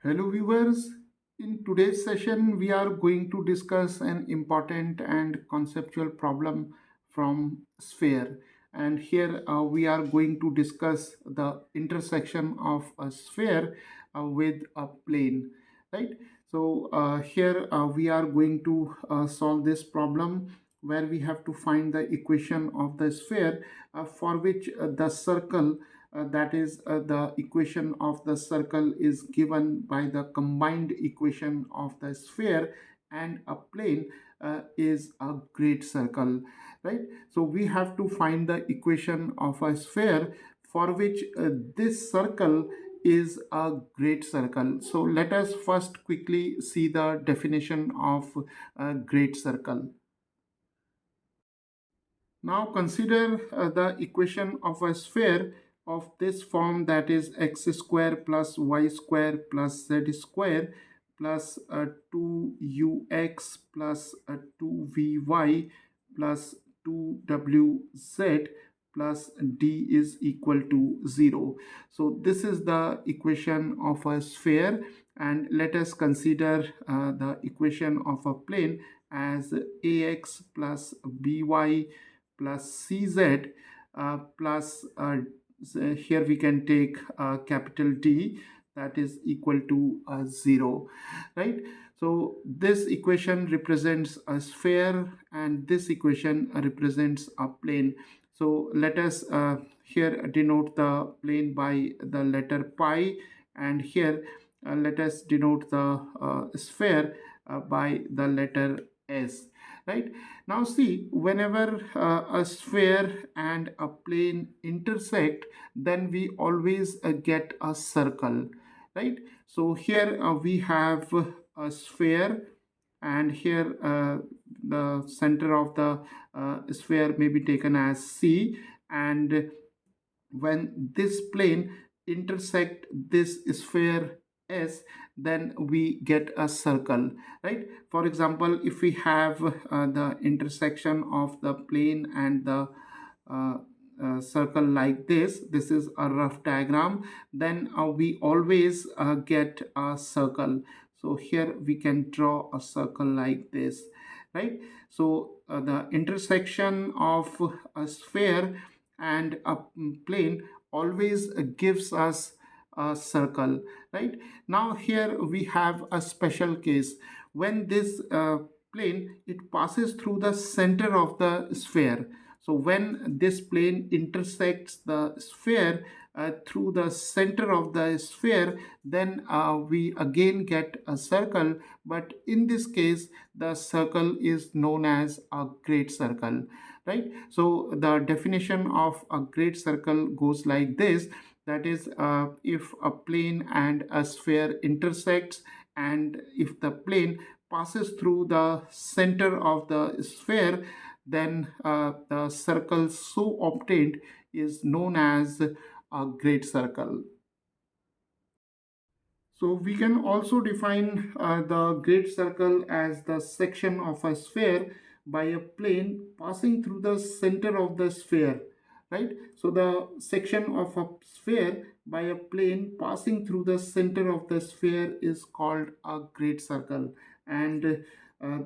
Hello viewers, in today's session we are going to discuss an important and conceptual problem from sphere, and here we are going to discuss the intersection of a sphere with a plane, right? So here we are going to solve this problem where we have to find the equation of the sphere for which the circle, that is the equation of the circle is given by the combined equation of the sphere and a plane is a great circle, right? So we have to find the equation of a sphere for which this circle is a great circle. So let us first quickly see the definition of a great circle. Now consider the equation of a sphere of this form, that is x square plus y square plus z square plus 2ux plus 2vy plus 2wz plus d is equal to 0. So this is the equation of a sphere, and let us consider the equation of a plane as ax plus by plus cz plus here we can take capital D, that is equal to 0, right? So this equation represents a sphere and this equation represents a plane. So let us here denote the plane by the letter pi, and here let us denote the sphere by the letter S, right? Now see, whenever a sphere and a plane intersect, then we always get a circle, right? So here we have a sphere, and here the center of the sphere may be taken as C, and when this plane intersect this sphere S, then we get a circle, right? For example, if we have the intersection of the plane and the uh, circle like this is a rough diagram, then we always get a circle. So here we can draw a circle like this, right? So the intersection of a sphere and a plane always gives us a circle, right? Now here we have a special case when this plane, it passes through the center of the sphere. So when this plane intersects the sphere through the center of the sphere, then we again get a circle, but in this case the circle is known as a great circle, right? So the definition of a great circle goes like this, that is if a plane and a sphere intersects, and if the plane passes through the center of the sphere, then the circle so obtained is known as a great circle. So we can also define the great circle as the section of a sphere by a plane passing through the center of the sphere, right? So the section of a sphere by a plane passing through the center of the sphere is called a great circle, and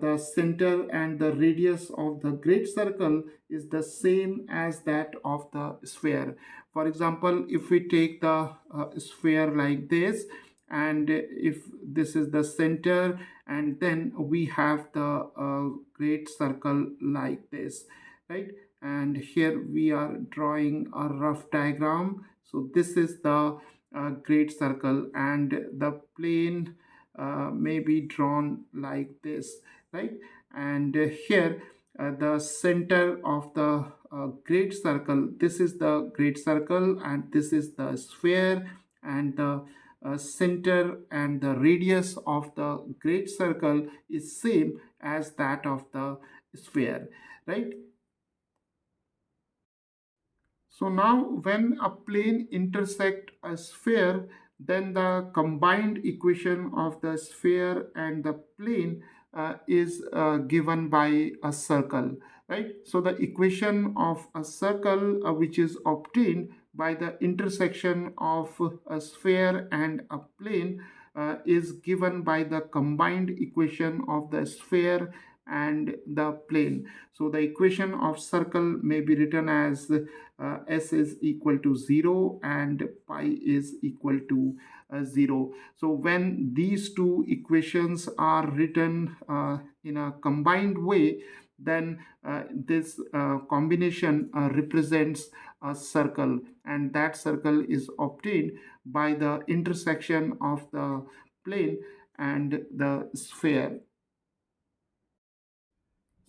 the center and the radius of the great circle is the same as that of the sphere. For example, if we take the sphere like this, and if this is the center, and then we have the great circle like this, right? And here we are drawing a rough diagram. So this is the great circle, and the plane may be drawn like this, right? And here the center of the great circle, this is the great circle and this is the sphere, and the center and the radius of the great circle is same as that of the sphere, right? So now when a plane intersect a sphere, then the combined equation of the sphere and the plane is given by a circle, right? So the equation of a circle which is obtained by the intersection of a sphere and a plane is given by the combined equation of the sphere and the plane. So the equation of circle may be written as s is equal to 0 and pi is equal to 0. So when these two equations are written in a combined way, then this combination represents a circle, and that circle is obtained by the intersection of the plane and the sphere.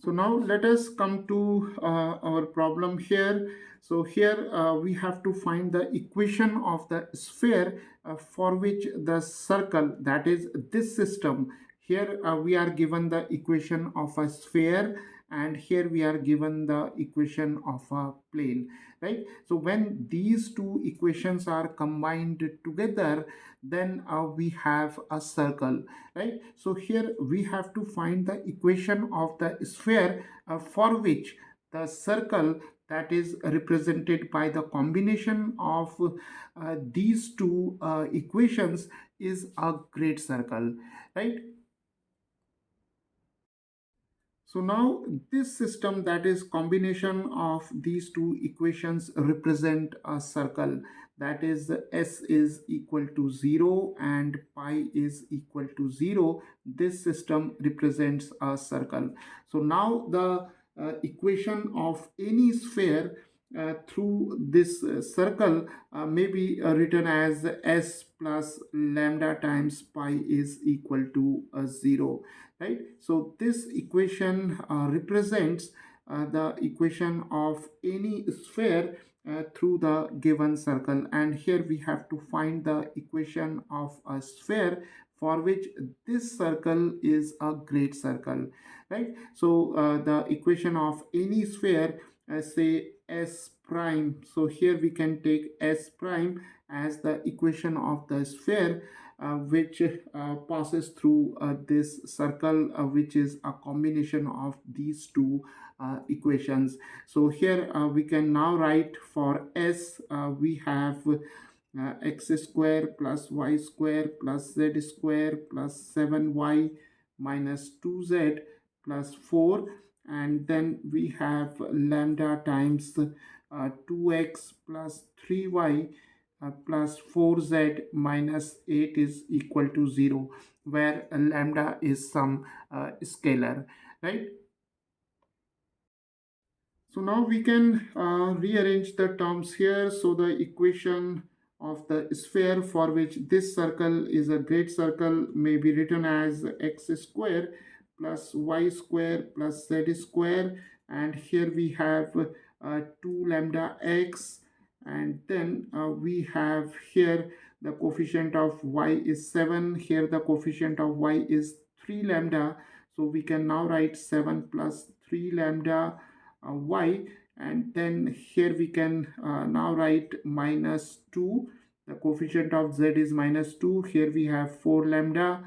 So now let us come to our problem here. So here we have to find the equation of the sphere for which the circle, that is this system. Here we are given the equation of a sphere, and here we are given the equation of a plane, right? So when these two equations are combined together, then we have a circle, right? So here we have to find the equation of the sphere for which the circle, that is represented by the combination of these two equations, is a great circle, right? So now this system, that is combination of these two equations, represent a circle, that is s is equal to 0 and pi is equal to 0. This system represents a circle. So now the equation of any sphere through this circle may be written as s plus lambda times pi is equal to 0, right? So this equation represents the equation of any sphere through the given circle, and here we have to find the equation of a sphere for which this circle is a great circle, right? So the equation of any sphere, say s prime, so here we can take s prime as the equation of the sphere which passes through this circle, which is a combination of these two equations. So here we can now write for s, we have x square plus y square plus z square plus 7y minus 2z plus 4, and then we have lambda times 2x plus 3y plus 4z minus 8 is equal to 0, where lambda is some scalar, right? So now we can rearrange the terms here. So the equation of the sphere for which this circle is a great circle may be written as x square plus y square plus z square, and here we have 2 lambda x, and then we have here the coefficient of y is 7, here the coefficient of y is 3 lambda, so we can now write 7 plus 3 lambda y, and then here we can now write minus 2, the coefficient of z is minus 2, here we have 4 lambda,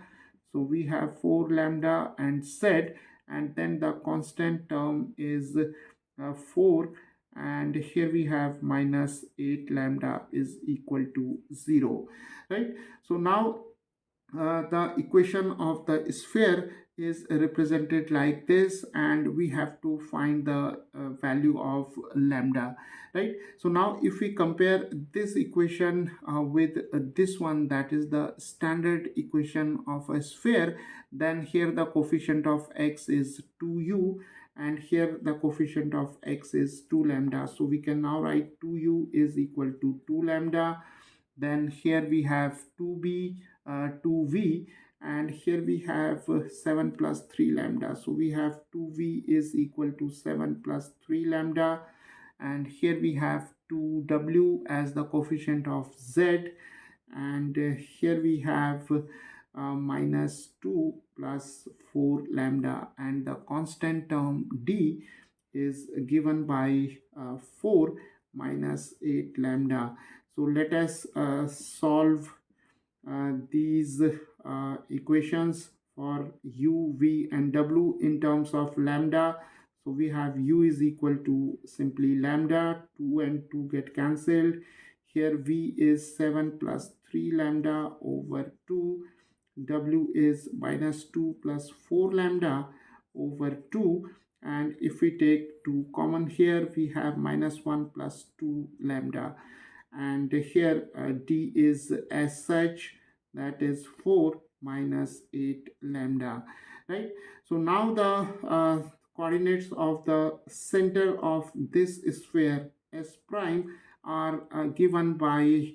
so we have 4 lambda and z, and then the constant term is 4, and here we have minus 8 lambda is equal to 0, right? So now the equation of the sphere is represented like this, and we have to find the value of lambda, right? So now if we compare this equation with this one, that is the standard equation of a sphere, then here the coefficient of x is 2u, and here the coefficient of x is 2 lambda, so we can now write 2u is equal to 2 lambda, then here we have 2b 2v, and here we have 7 plus 3 lambda, so we have 2v is equal to 7 plus 3 lambda, and here we have 2w as the coefficient of z, and here we have minus 2 plus 4 lambda, and the constant term d is given by 4 minus 8 lambda. So let us solve these equations for u, v and w in terms of lambda. So we have u is equal to simply lambda, 2 and 2 get cancelled. Here v is 7 plus 3 lambda over 2, w is minus 2 plus 4 lambda over 2, and if we take 2 common here, we have minus 1 plus 2 lambda, and here d is as such, that is 4 minus 8 lambda, right? So now the coordinates of the center of this sphere S prime are given by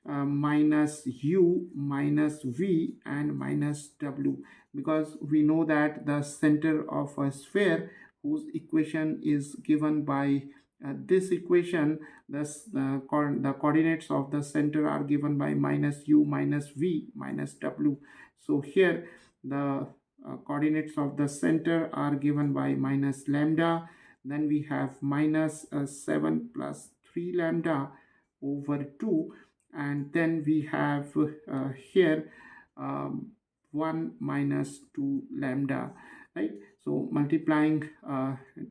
minus u minus v and minus w, because we know that the center of a sphere whose equation is given by this equation, thus the coordinates of the center are given by minus u minus v minus w. So here the coordinates of the center are given by minus lambda, then we have minus 7 plus 3 lambda over 2, and then we have here 1 minus 2 lambda, right? So multiplying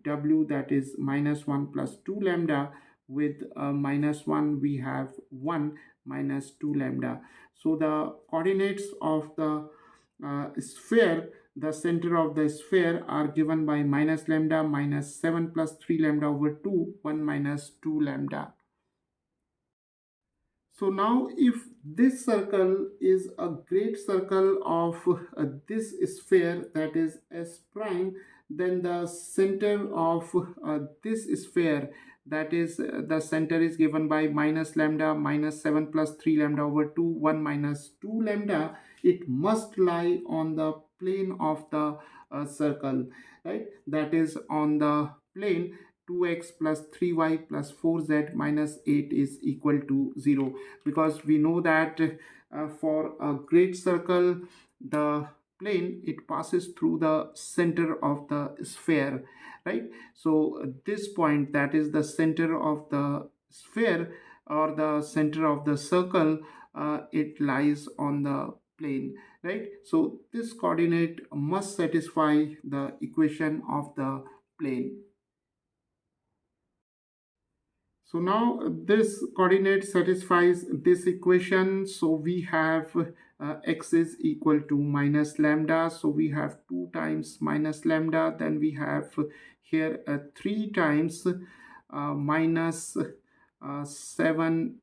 w, that is minus 1 plus 2 lambda, with minus 1, we have 1 minus 2 lambda. So the coordinates of the sphere, the center of the sphere, are given by minus lambda, minus 7 plus 3 lambda over 2, 1 minus 2 lambda. So now if this circle is a great circle of this sphere, that is S prime, then the center of this sphere, that is the center is given by minus lambda, minus 7 plus 3 lambda over 2, 1 minus 2 lambda. It must lie on the plane of the circle, right? That is on the plane 2x plus 3y plus 4z minus 8 is equal to 0, because we know that for a great circle, the plane, it passes through the center of the sphere, right? So this point, that is the center of the sphere or the center of the circle, it lies on the plane, right? So this coordinate must satisfy the equation of the plane. So now this coordinate satisfies this equation. So we have x is equal to minus lambda. So we have 2 times minus lambda. Then we have here 3 times minus 7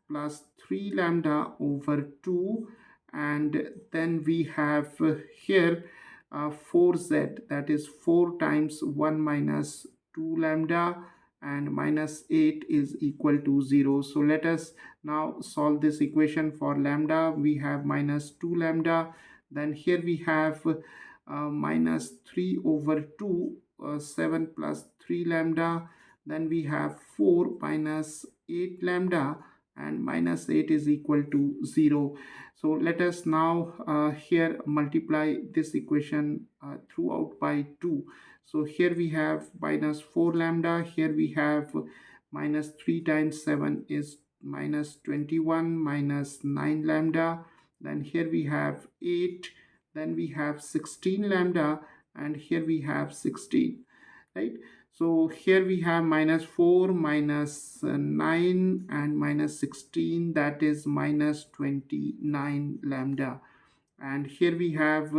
plus 3 lambda over 2. And then we have here 4z, that is 4 times 1 minus 2 lambda, and minus 8 is equal to 0. So let us now solve this equation. For lambda, we have minus 2 lambda. Then here we have minus 3 over 2, 7 plus 3 lambda. Then we have 4 minus 8 lambda, and minus 8 is equal to 0. So let us now here multiply this equation throughout by 2. So here we have minus 4 lambda, here we have minus 3 times 7 is minus 21 minus 9 lambda, then here we have 8, then we have 16 lambda, and here we have 16, right? So here we have minus 4 minus 9 and minus 16, that is minus 29 lambda, and here we have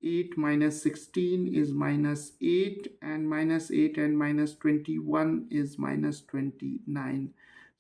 8 minus 16 is minus 8, and minus 8 and minus 21 is minus 29.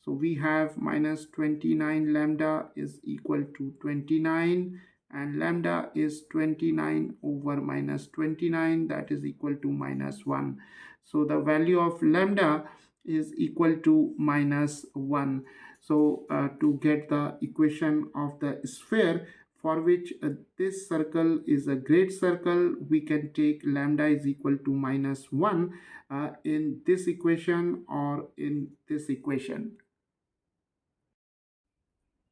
So we have minus 29 lambda is equal to 29, and lambda is 29 over minus 29, that is equal to minus 1. So the value of lambda is equal to minus 1. So to get the equation of the sphere for which this circle is a great circle, we can take lambda is equal to minus 1 in this equation or in this equation.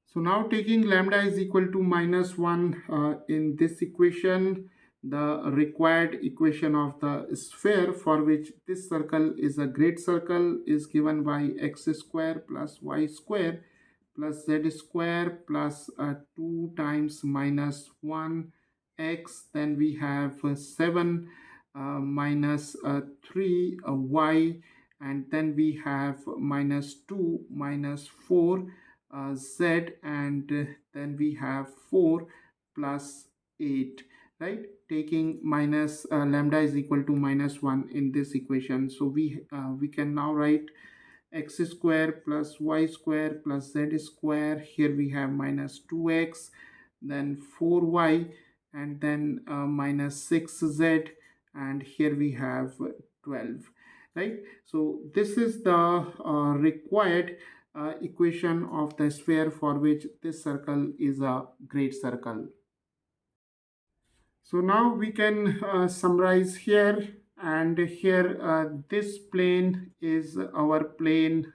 So now taking lambda is equal to minus 1 in this equation, the required equation of the sphere for which this circle is a great circle is given by x square plus y square plus z square plus 2 times minus 1 x. Then we have 7 minus 3 y, and then we have minus 2 minus 4 z, and then we have 4 plus 8, right? Taking minus lambda is equal to minus 1 in this equation. So we can now write x square plus y square plus z square. Here we have minus 2x, then 4y, and then minus 6z, and here we have 12, right? So this is the required equation of the sphere for which this circle is a great circle. So now we can summarize here, and here this plane is our plane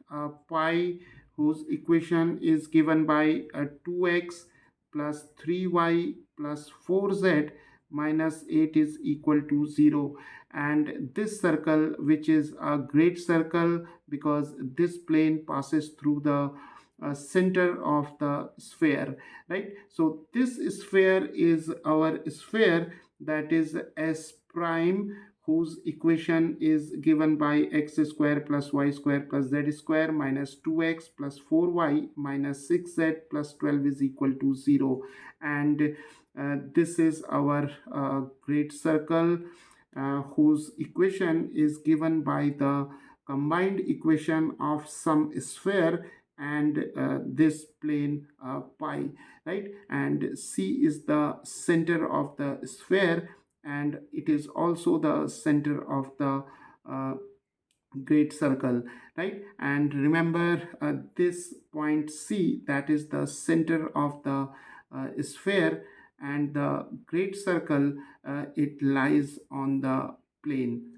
pi, whose equation is given by 2x plus 3y plus 4z minus 8 is equal to 0. And this circle, which is a great circle because this plane passes through the center of the sphere, right? So this sphere is our sphere, that is S prime, whose equation is given by x square plus y square plus z square minus 2x plus 4y minus 6z plus 12 is equal to 0. And this is our great circle, whose equation is given by the combined equation of some sphere and this plane pi, right? And C is the center of the sphere, and it is also the center of the uh, great circle, right? And remember this point C, that is the center of the sphere, and the great circle, it lies on the plane.